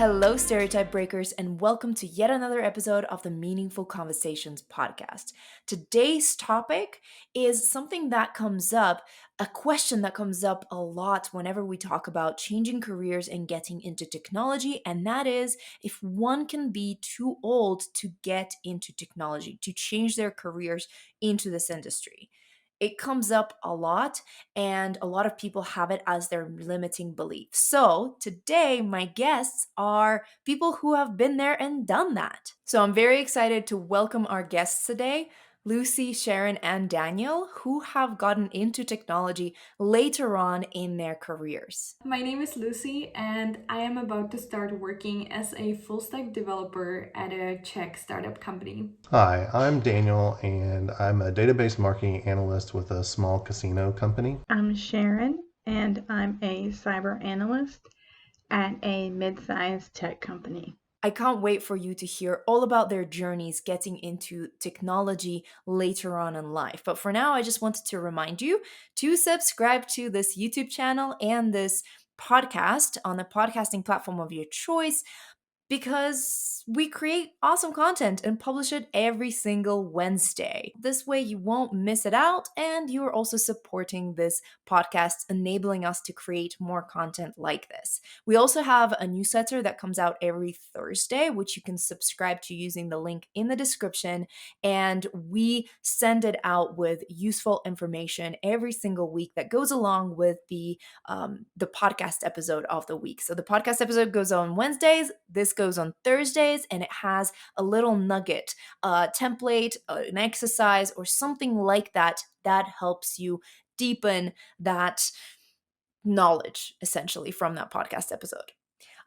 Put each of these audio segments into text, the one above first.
Hello, stereotype breakers, and welcome to yet another episode of the Meaningful Conversations podcast. Today's topic is something that comes up, a question that comes up a lot whenever we talk about changing careers and getting into technology, and that is if one can be too old to get into technology, to change their careers into this industry. It comes up a lot, and a lot of people have it as their limiting belief. So, today, my guests are people who have been there and done that. So, I'm very excited to welcome our guests today, Lucy, Sharon, and Daniel, who have gotten into technology later on in their careers. My name is Lucy, and I am about to start working as a full stack developer at a Czech startup company. Hi, I'm Daniel, and I'm a database marketing analyst with a small casino company. I'm Sharon, and I'm a cyber analyst at a mid-sized tech company. I can't wait for you to hear all about their journeys getting into technology later on in life. But for now, I just wanted to remind you to subscribe to this YouTube channel and this podcast on the podcasting platform of your choice, because we create awesome content and publish it every single Wednesday. This way, you won't miss it out, and you are also supporting this podcast, enabling us to create more content like this. We also have a newsletter that comes out every Thursday, which you can subscribe to using the link in the description, and we send it out with useful information every single week that goes along with the podcast episode of the week. So the podcast episode goes on Wednesdays. This goes on Thursdays, and it has a little nugget, a template, an exercise, or something like that that helps you deepen that knowledge essentially from that podcast episode.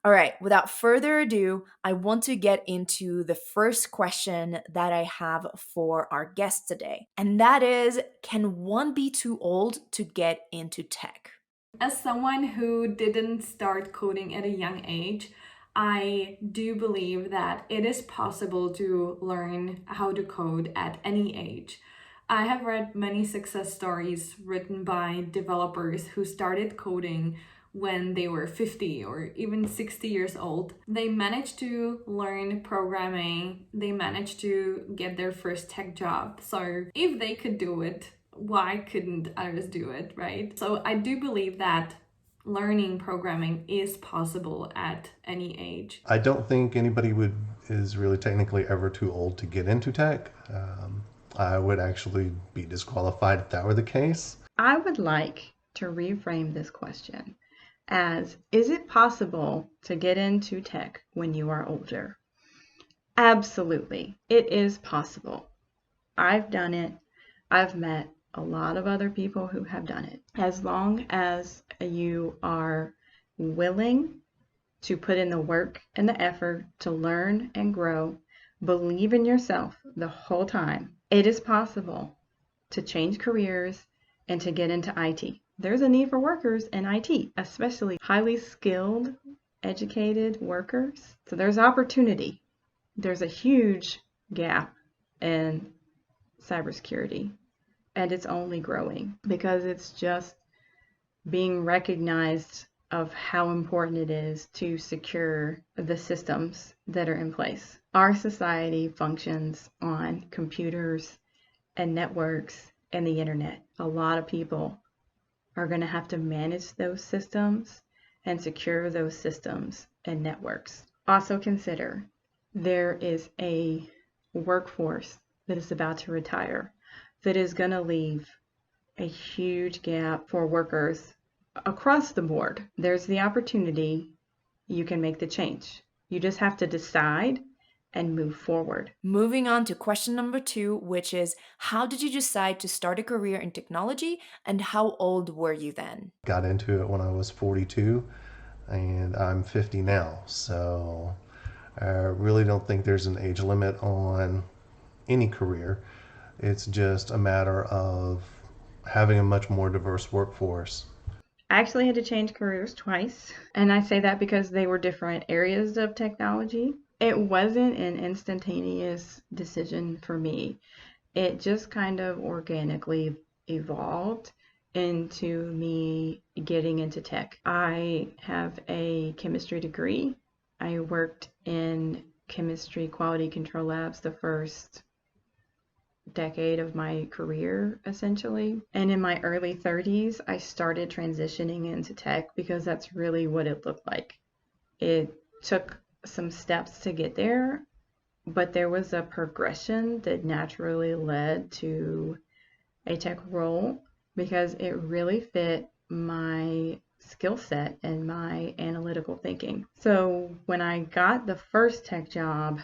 All right, without further ado, I want to get into the first question that I have for our guest today. And that is, can one be too old to get into tech? As someone who didn't start coding at a young age, I do believe that it is possible to learn how to code at any age. I have read many success stories written by developers who started coding when they were 50 or even 60 years old. They managed to learn programming, they managed to get their first tech job. So if they could do it, why couldn't others do it, right? So I do believe that learning programming is possible at any age. I don't think anybody is really technically ever too old to get into tech. I would actually be disqualified if that were the case. I would like to reframe this question as, is it possible to get into tech when you are older? Absolutely, it is possible. I've done it. I've met a lot of other people who have done it. As long as you are willing to put in the work and the effort to learn and grow, believe in yourself the whole time, it is possible to change careers and to get into IT. There's a need for workers in IT, especially highly skilled, educated workers. So there's opportunity. There's a huge gap in cybersecurity, and it's only growing because it's just being recognized of how important it is to secure the systems that are in place. Our society functions on computers and networks and the internet. A lot of people are going to have to manage those systems and secure those systems and networks. Also consider there is a workforce that is about to retire that is going to leave a huge gap for workers across the board. There's the opportunity. You can make the change. You just have to decide and move forward. Moving on to question number 2, which is, how did you decide to start a career in technology, and how old were you then? Got into it when I was 42, and I'm 50 now. So I really don't think there's an age limit on any career. It's just a matter of having a much more diverse workforce. I actually had to change careers twice, and I say that because they were different areas of technology. It wasn't an instantaneous decision for me. It just kind of organically evolved into me getting into tech. I have a chemistry degree, I worked in chemistry quality control labs the first decade of my career, essentially. And in my early 30s, I started transitioning into tech because that's really what it looked like. It took some steps to get there, but there was a progression that naturally led to a tech role because it really fit my skill set and my analytical thinking. So when I got the first tech job,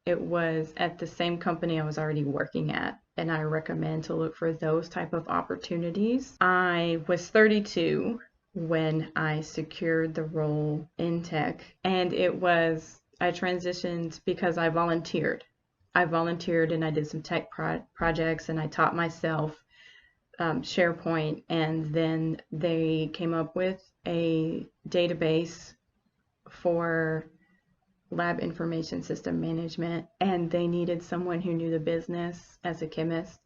it was at the same company I was already working at, and I recommend to look for those type of opportunities. I was 32 when I secured the role in tech, and I transitioned because I volunteered. I volunteered and I did some tech projects, and I taught myself SharePoint, and then they came up with a database for lab information system management, and they needed someone who knew the business as a chemist,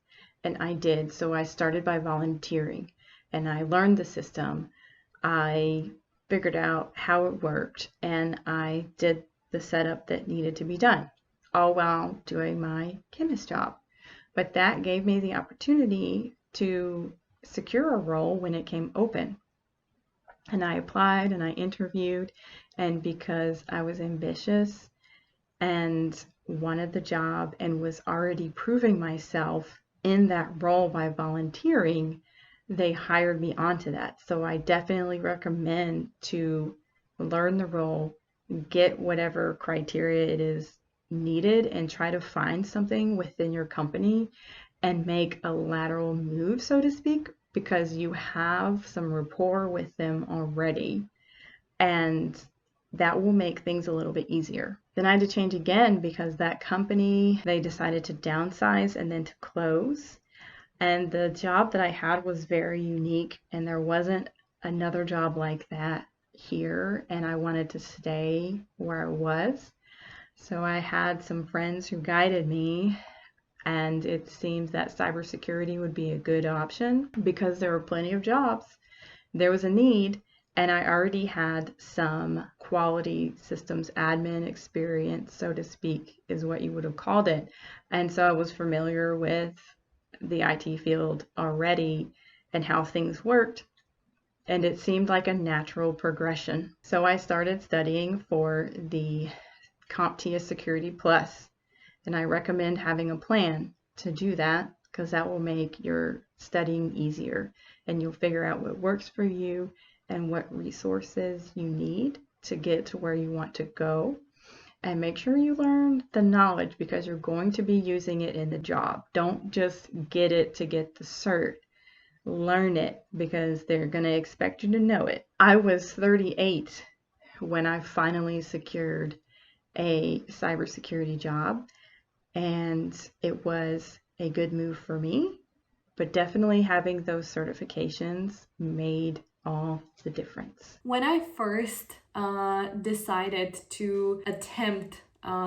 and I did. So I started by volunteering, and I learned the system. I figured out how it worked, and I did the setup that needed to be done, all while doing my chemist job. But that gave me the opportunity to secure a role when it came open. And I applied and I interviewed, and because I was ambitious and wanted the job and was already proving myself in that role by volunteering, they hired me onto that. So I definitely recommend to learn the role, get whatever criteria it is needed, and try to find something within your company and make a lateral move, so to speak, because you have some rapport with them already, and that will make things a little bit easier. Then I had to change again because that company, they decided to downsize and then to close. And the job that I had was very unique, and there wasn't another job like that here, and I wanted to stay where I was. So I had some friends who guided me, and it seems that cybersecurity would be a good option because there were plenty of jobs. There was a need, and I already had some quality systems admin experience, so to speak, is what you would have called it. And so I was familiar with the IT field already and how things worked, and it seemed like a natural progression. So I started studying for the CompTIA Security Plus, and I recommend having a plan to do that because that will make your studying easier, and you'll figure out what works for you and what resources you need to get to where you want to go. And make sure you learn the knowledge because you're going to be using it in the job. Don't just get it to get the cert. Learn it because they're going to expect you to know it. I was 38 when I finally secured a cybersecurity job, and it was a good move for me, but definitely having those certifications made all the difference. When I first decided to attempt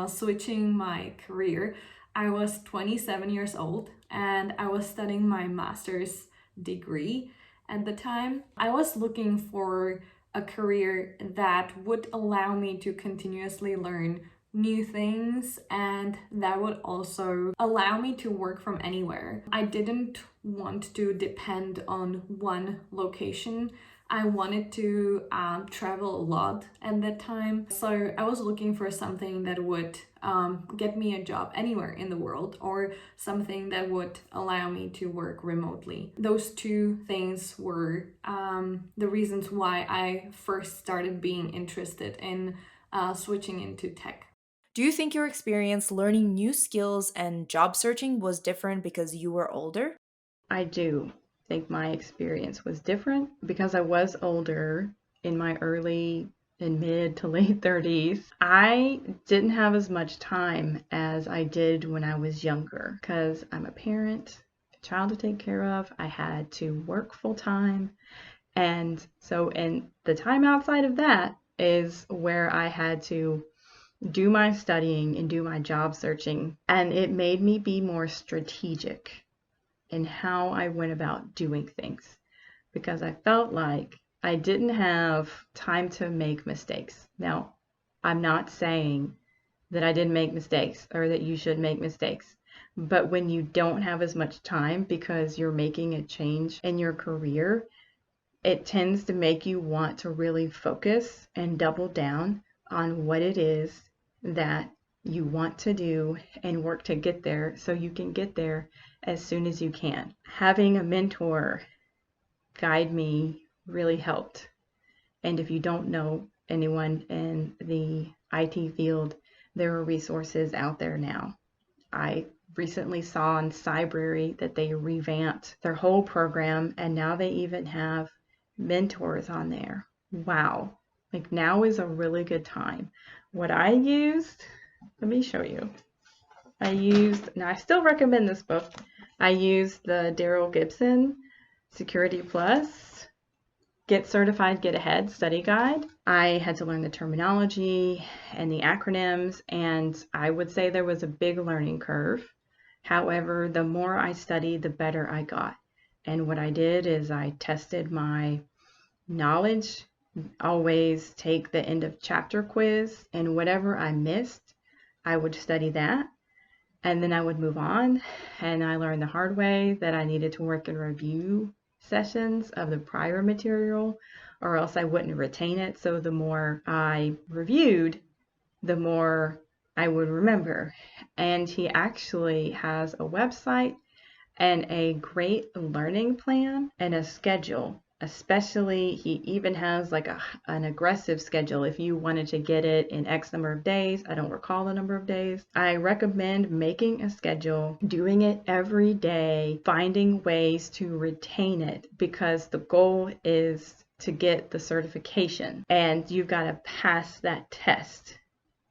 switching my career, I was 27 years old and I was studying my master's degree at the time. I was looking for a career that would allow me to continuously learn new things and that would also allow me to work from anywhere. I didn't want to depend on one location. I wanted to travel a lot at that time, so I was looking for something that would get me a job anywhere in the world, or something that would allow me to work remotely. Those two things were the reasons why I first started being interested in switching into tech. Do you think your experience learning new skills and job searching was different because you were older? I do think my experience was different because I was older, in my early and mid to late 30s. I didn't have as much time as I did when I was younger because I'm a parent, a child to take care of. I had to work full time. And so, in the time outside of that is where I had to do my studying and do my job searching. And it made me be more strategic in how I went about doing things because I felt like I didn't have time to make mistakes. Now, I'm not saying that I didn't make mistakes or that you should make mistakes. But when you don't have as much time because you're making a change in your career, it tends to make you want to really focus and double down on what it is that you want to do and work to get there so you can get there as soon as you can. Having a mentor guide me really helped. And if you don't know anyone in the IT field, there are resources out there now. I recently saw on Cybrary that they revamped their whole program and now they even have mentors on there. Wow. Like now is a really good time. What I used, let me show you. Now I still recommend this book. I used the Daryl Gibson Security Plus Get Certified, Get Ahead study guide. I had to learn the terminology and the acronyms, and I would say there was a big learning curve. However, the more I studied, the better I got. And what I did is I tested my knowledge, always take the end of chapter quiz, and whatever I missed, I would study that. And then I would move on, and I learned the hard way that I needed to work in review sessions of the prior material, or else I wouldn't retain it. So the more I reviewed, the more I would remember. And he actually has a website and a great learning plan and a schedule. Especially, he even has like an aggressive schedule if you wanted to get it in X number of days. I don't recall the number of days. I recommend making a schedule, doing it every day, finding ways to retain it, because the goal is to get the certification and you've got to pass that test.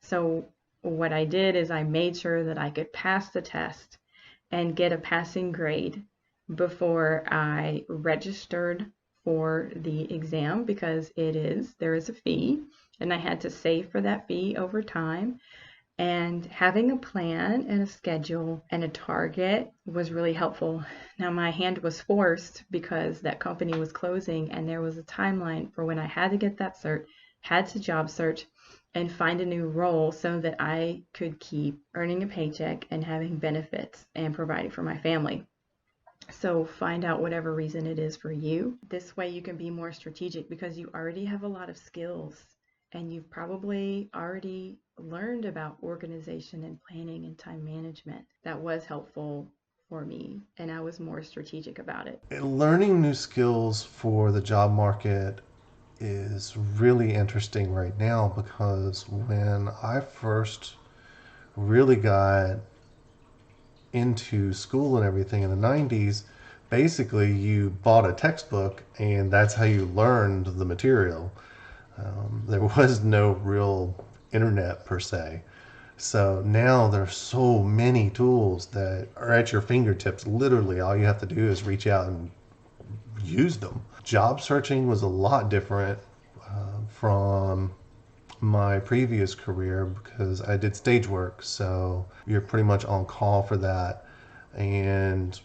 So what I did is I made sure that I could pass the test and get a passing grade before I registered for the exam, because there is a fee, and I had to save for that fee over time. And having a plan and a schedule and a target was really helpful. Now my hand was forced because that company was closing and there was a timeline for when I had to get that cert, had to job search and find a new role so that I could keep earning a paycheck and having benefits and providing for my family. So find out whatever reason it is for you. This way you can be more strategic because you already have a lot of skills and you've probably already learned about organization and planning and time management. That was helpful for me, and I was more strategic about it. Learning new skills for the job market is really interesting right now, because when I first really got into school and everything in the 90s, basically you bought a textbook and that's how you learned the material. There was no real internet per se. So now there's so many tools that are at your fingertips. Literally, all you have to do is reach out and use them. Job searching was a lot different from my previous career because I did stage work, so you're pretty much on call for that. And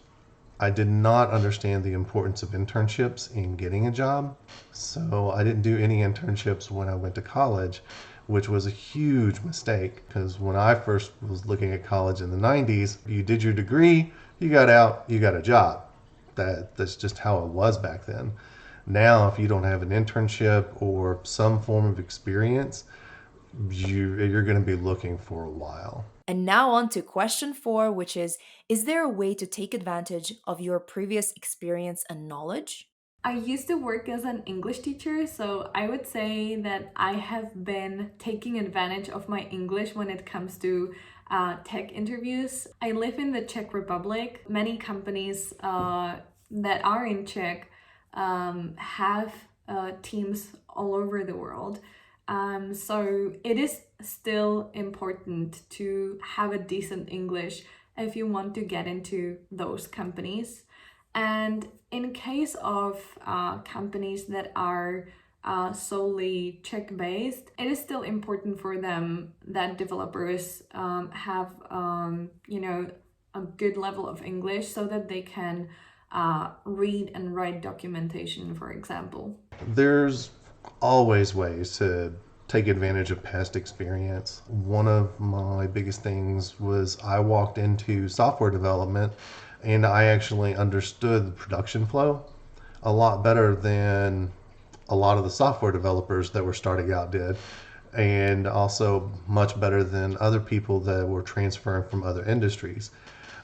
I did not understand the importance of internships in getting a job, so I didn't do any internships when I went to college, which was a huge mistake, because when I first was looking at college in the 90s, you did your degree, you got out, you got a job. That's just how it was back then. Now, if you don't have an internship or some form of experience, you're going to be looking for a while. And now on to question 4, which is there a way to take advantage of your previous experience and knowledge? I used to work as an English teacher, so I would say that I have been taking advantage of my English when it comes to tech interviews. I live in the Czech Republic. Many companies that are in Czech have teams all over the world. So it is still important to have a decent English if you want to get into those companies. And in case of companies that are solely Czech-based, it is still important for them that developers have, a good level of English so that they can read and write documentation, for example. There's always ways to take advantage of past experience. One of my biggest things was I walked into software development and I actually understood the production flow a lot better than a lot of the software developers that were starting out did, and also much better than other people that were transferring from other industries.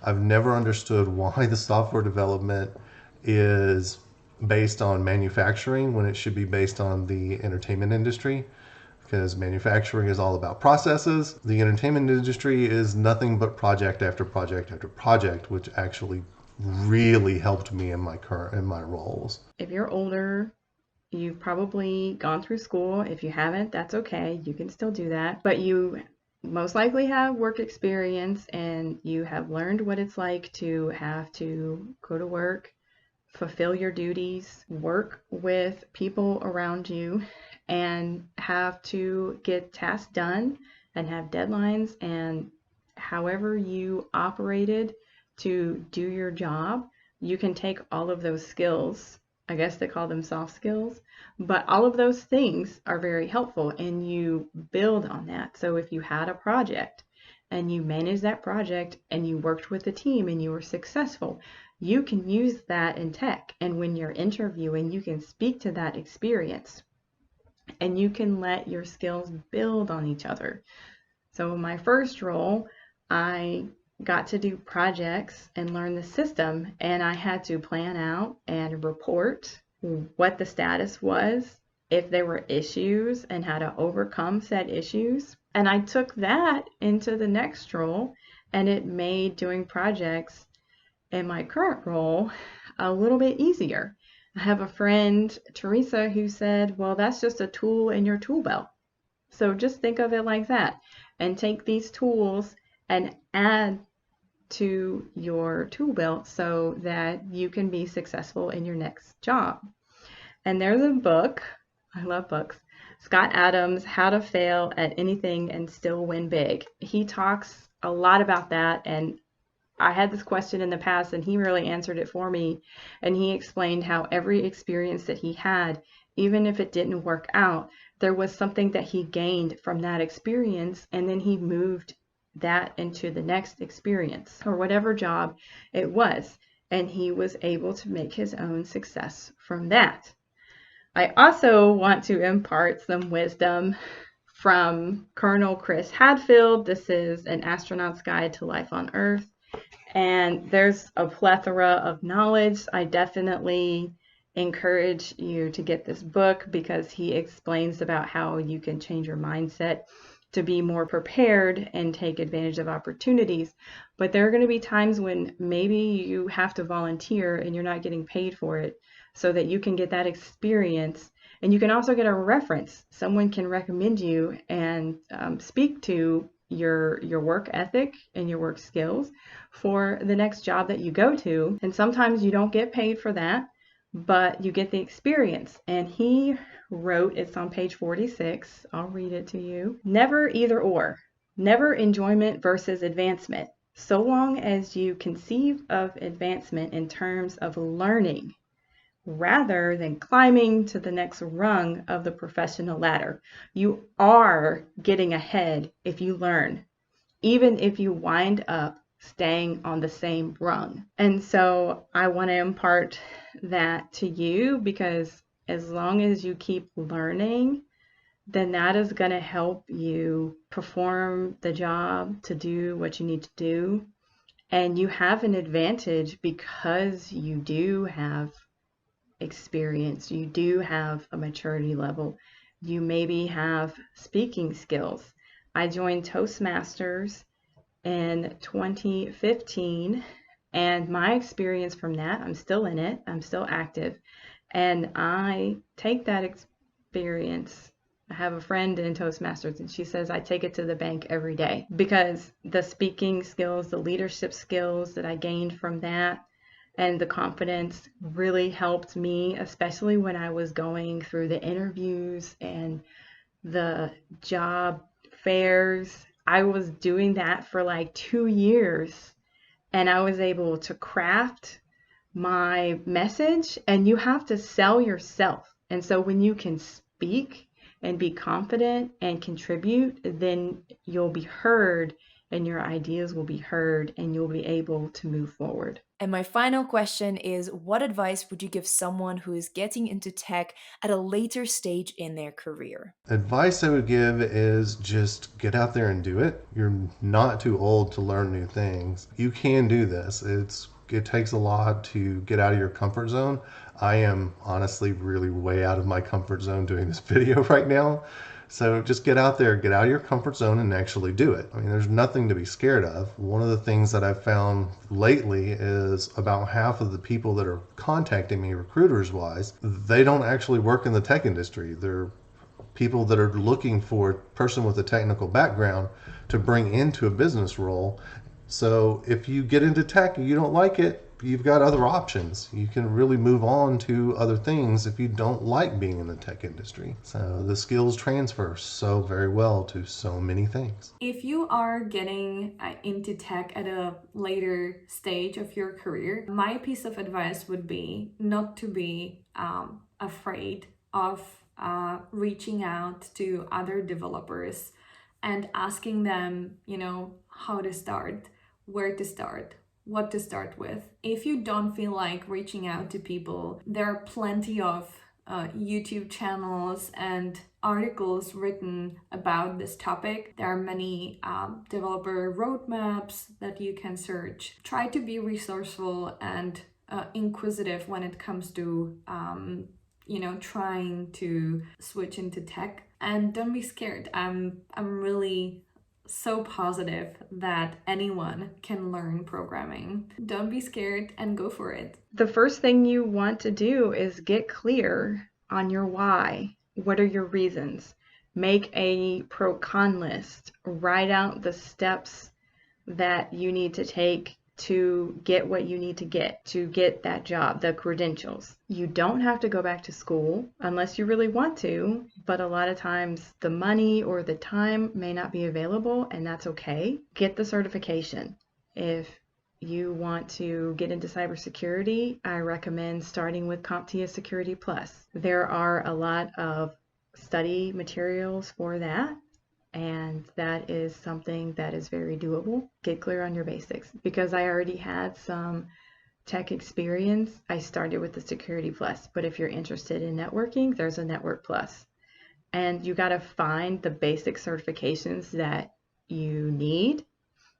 I've never understood why the software development is based on manufacturing when it should be based on the entertainment industry, because manufacturing is all about processes. The entertainment industry is nothing but project after project after project, which actually really helped me in my roles. If you're older, you've probably gone through school. If you haven't, that's okay. You can still do that. But you most likely have work experience and you have learned what it's like to have to go to work, fulfill your duties, work with people around you, and have to get tasks done and have deadlines. And however you operated to do your job, you can take all of those skills. I guess they call them soft skills, but all of those things are very helpful and you build on that. So if you had a project and you managed that project and you worked with the team and you were successful, you can use that in tech. And when you're interviewing, you can speak to that experience and you can let your skills build on each other. So in my first role, I got to do projects and learn the system, and I had to plan out and report what the status was, if there were issues, and how to overcome said issues. And I took that into the next role, and it made doing projects in my current role a little bit easier. I have a friend, Teresa, who said, well, that's just a tool in your tool belt. So just think of it like that and take these tools and add to your tool belt so that you can be successful in your next job. And there's a book, I love books, Scott Adams, How to Fail at Anything and Still Win Big. He talks a lot about that, and I had this question in the past and he really answered it for me. And he explained how every experience that he had, even if it didn't work out, there was something that he gained from that experience, and then he moved that into the next experience or whatever job it was, and he was able to make his own success from that. I also want to impart some wisdom from Colonel Chris Hadfield. This is An Astronaut's Guide to Life on Earth, and there's a plethora of knowledge. I definitely encourage you to get this book because he explains about how you can change your mindset to be more prepared and take advantage of opportunities. But there are going to be times when maybe you have to volunteer and you're not getting paid for it, so that you can get that experience. And you can also get a reference. Someone can recommend you and speak to your work ethic and your work skills for the next job that you go to. And sometimes you don't get paid for that, but you get the experience. And he wrote, it's on page 46, I'll read it to you. Never either or, never enjoyment versus advancement. So long as you conceive of advancement in terms of learning rather than climbing to the next rung of the professional ladder, you are getting ahead if you learn, even if you wind up staying on the same rung. And so I want to impart that to you, because as long as you keep learning, then that is going to help you perform the job, to do what you need to do. And you have an advantage because you do have experience, you do have a maturity level, you maybe have speaking skills. I joined Toastmasters in 2015, and my experience from that, I'm still in it, I'm still active, and I take that experience. I have a friend in Toastmasters and she says I take it to the bank every day, because the speaking skills, the leadership skills that I gained from that, and the confidence really helped me, especially when I was going through the interviews and the job fairs. I was doing that for like 2 years, and I was able to craft my message. And you have to sell yourself. And so when you can speak and be confident and contribute, then you'll be heard and your ideas will be heard and you'll be able to move forward. And my final question is, what advice would you give someone who is getting into tech at a later stage in their career? Advice I would give is just get out there and do it. You're not too old to learn new things. You can do this. It takes a lot to get out of your comfort zone. I am honestly really way out of my comfort zone doing this video right now. So just get out there, get out of your comfort zone and actually do it. I mean, there's nothing to be scared of. One of the things that I've found lately is about half of the people that are contacting me recruiters wise, they don't actually work in the tech industry. They're people that are looking for a person with a technical background to bring into a business role. So if you get into tech and you don't like it, you've got other options. You can really move on to other things if you don't like being in the tech industry. So the skills transfer so very well to so many things. If you are getting into tech at a later stage of your career, my piece of advice would be not to be afraid of reaching out to other developers and asking them, how to start, where to start, what to start with. If you don't feel like reaching out to people, there are plenty of YouTube channels and articles written about this topic. There are many developer roadmaps that you can search. Try to be resourceful and inquisitive when it comes to trying to switch into tech, and don't be scared. I'm really so positive that anyone can learn programming. Don't be scared and go for it. The first thing you want to do is get clear on your why. What are your reasons? Make a pro-con list. Write out the steps that you need to take to get what you need to get that job, the credentials. You don't have to go back to school unless you really want to, but a lot of times the money or the time may not be available, and that's okay. Get the certification. If you want to get into cybersecurity, I recommend starting with CompTIA Security Plus. There are a lot of study materials for that, and that is something that is very doable. Get clear on your basics. Because I already had some tech experience, I started with the Security Plus. But if you're interested in networking, there's a Network Plus. And you got to find the basic certifications that you need.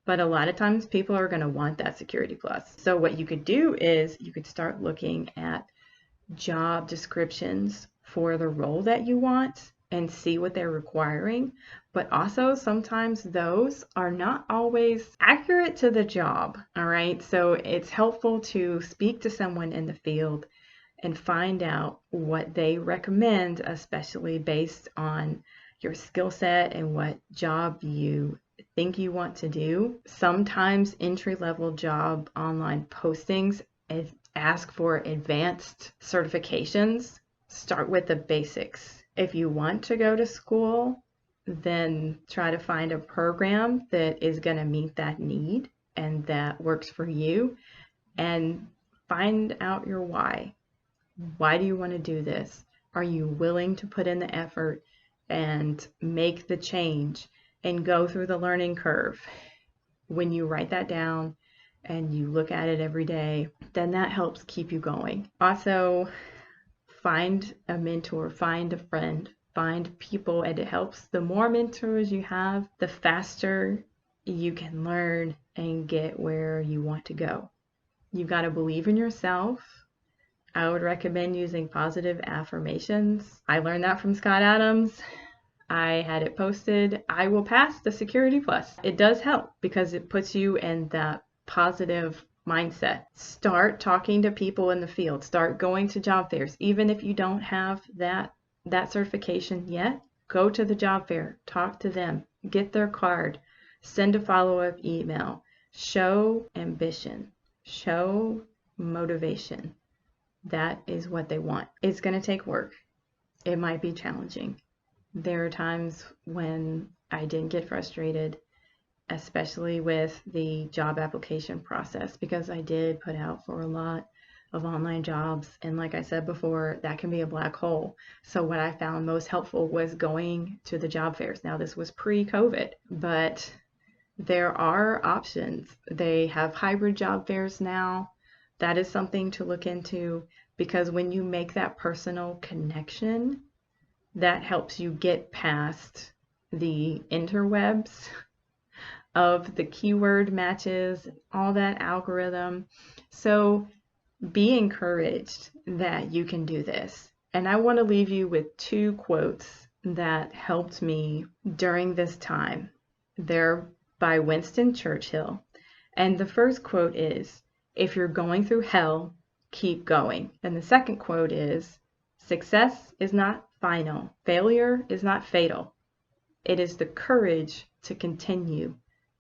But a lot of times people are going to want that Security Plus. So what you could do is you could start looking at job descriptions for the role that you want and see what they're requiring. But also sometimes those are not always accurate to the job. All right. So it's helpful to speak to someone in the field and find out what they recommend, especially based on your skill set and what job you think you want to do. Sometimes entry-level job online postings ask for advanced certifications. Start with the basics. If you want to go to school, then try to find a program that is going to meet that need and that works for you, and find out your why. Why do you want to do this? Are you willing to put in the effort and make the change and go through the learning curve? When you write that down and you look at it every day, then that helps keep you going. Also, find a mentor, find a friend, find people, and it helps. The more mentors you have, the faster you can learn and get where you want to go. You've got to believe in yourself. I would recommend using positive affirmations. I learned that from Scott Adams. I had it posted. I will pass the Security Plus. It does help because it puts you in that positive mindset. Start talking to people in the field. Start going to job fairs. Even if you don't have that certification yet, go to the job fair. Talk to them. Get their card. Send a follow-up email. Show ambition. Show motivation. That is what they want. It's going to take work. It might be challenging. There are times when I did get frustrated, especially with the job application process, because I did put out for a lot of online jobs. And like I said before, that can be a black hole. So what I found most helpful was going to the job fairs. Now, this was pre-COVID, but there are options. They have hybrid job fairs now. That is something to look into, because when you make that personal connection, that helps you get past the interwebs of the keyword matches, all that algorithm. So be encouraged that you can do this. And I want to leave you with 2 quotes that helped me during this time. They're by Winston Churchill. And the first quote is, "If you're going through hell, keep going." And the second quote is, "Success is not final. Failure is not fatal. It is the courage to continue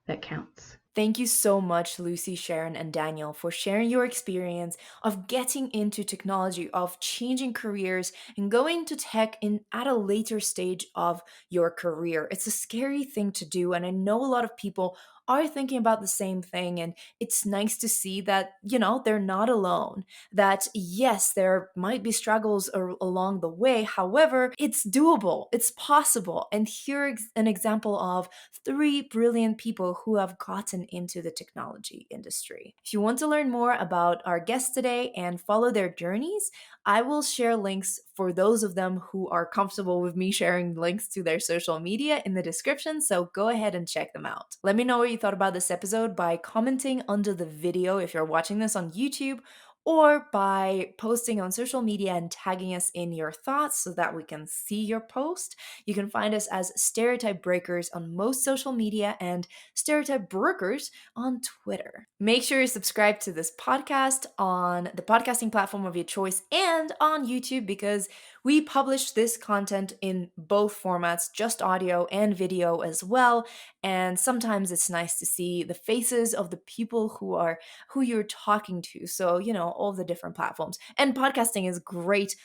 that counts." Thank you so much, Lucy, Sharon, and Daniel, for sharing your experience of getting into technology, of changing careers, and going to tech at a later stage of your career. It's a scary thing to do, and I know a lot of people are thinking about the same thing. And it's nice to see that, they're not alone. That, yes, there might be struggles along the way. However, it's doable, it's possible. And here's an example of 3 brilliant people who have gotten into the technology industry. If you want to learn more about our guests today and follow their journeys, I will share links for those of them who are comfortable with me sharing links to their social media in the description, so go ahead and check them out. Let me know what you thought about this episode by commenting under the video if you're watching this on YouTube, or by posting on social media and tagging us in your thoughts so that we can see your post. You can find us as Stereotype Breakers on most social media and Stereotype Brokers on Twitter. Make sure you subscribe to this podcast on the podcasting platform of your choice and on YouTube, because we publish this content in both formats, just audio and video as well. And sometimes it's nice to see the faces of the people who you're talking to. So, all the different platforms. And podcasting is great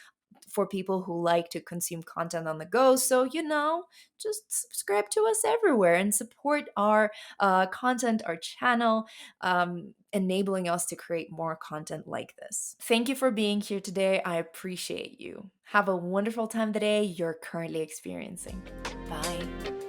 for people who like to consume content on the go. So, just subscribe to us everywhere and support our content, our channel, enabling us to create more content like this. Thank you for being here today. I appreciate you. Have a wonderful time today you're currently experiencing. Bye.